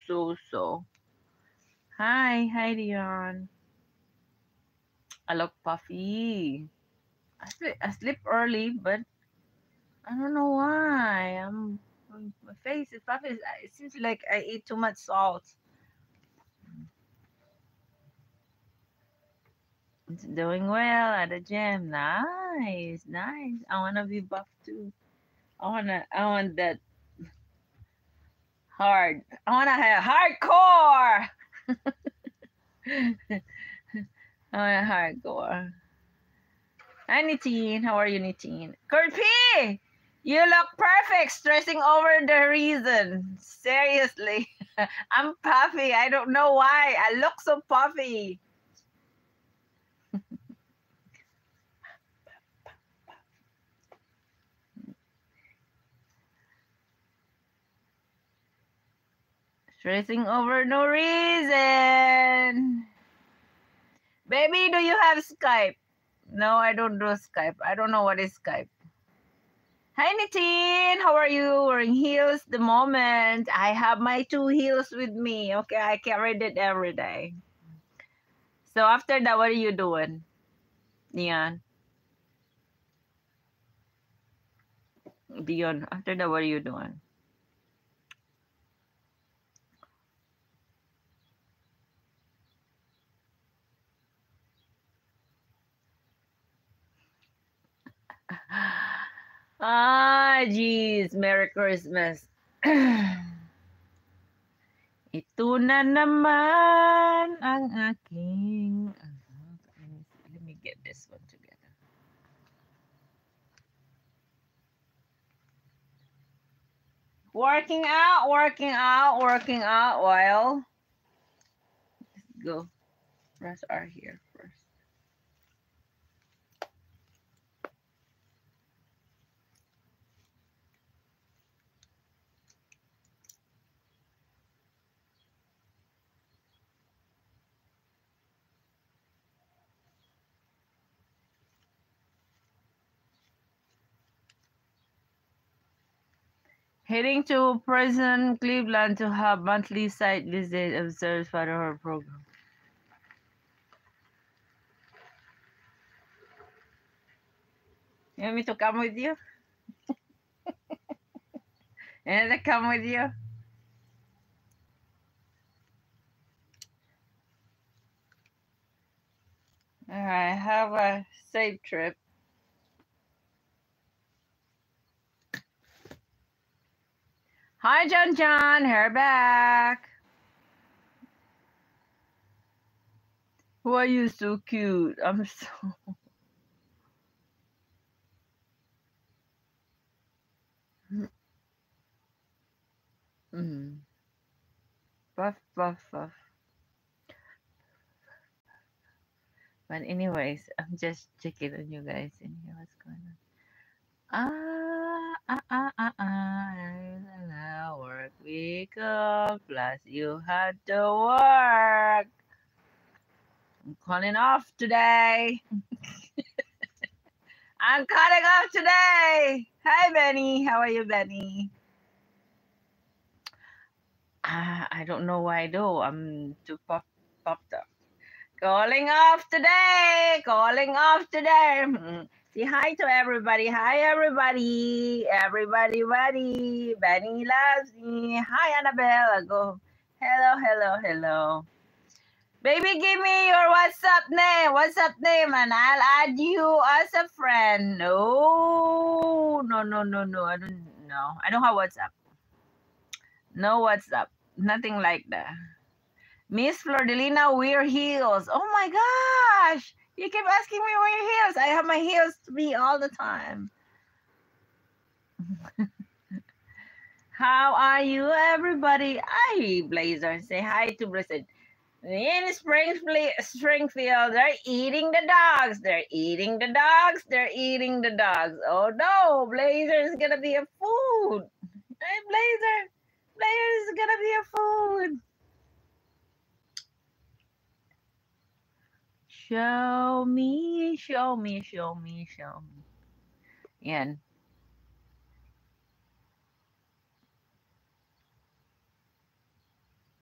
so. Hi, Dion. I look puffy. I sleep early, but I don't know why. My face is puffy. It seems like I eat too much salt. It's doing well at the gym. Nice. I wanna be buff too. I want that hard. I wanna have hardcore. I want hardcore. Hi, Nitin. How are you, Nitin? Kurt P! You look perfect, stressing over the reason. Seriously. I'm puffy. I don't know why. I look so puffy. Stressing over no reason. Baby, do you have Skype? No, I don't do Skype. I don't know what is Skype. Hi, Nitin. How are you? Wearing heels the moment. I have my 2 heels with me. Okay, I carried it every day. So after that, what are you doing, Dion? After that, what are you doing? Jeez. Merry Christmas. Ito na naman ang aking... Let me get this one together. Working out while... Let's go. Press R here first. Heading to Prison Cleveland to have monthly site visit observes fatherhood program. You want me to come with you? And I come with you? Alright, have a safe trip. Hi, John. Hair back. Why are you so cute? I'm so... Puff. But anyways, I'm just checking on you guys in here. What's going on? Work week off, plus you had to work. I'm calling off today. I'm cutting off today. Hi, Benny. How are you, Benny? I don't know why though. I'm too popped up. Calling off today. Say hi to everybody. Hi, everybody. Everybody. Benny loves me. Hi, Annabelle. Go. Hello. Baby, give me your WhatsApp name, and I'll add you as a friend. No. I don't know. I don't have WhatsApp. No WhatsApp. Nothing like that. Miss Flordelina, wear heels. Oh my gosh. You keep asking me wear heels. I have my heels to be all the time. How are you, everybody? Hi, Blazer. Say hi to Blessed. In Springfield, they're eating the dogs. Oh no, Blazer is gonna be a food. Hey, Blazer is gonna be a food. Show me. Yan.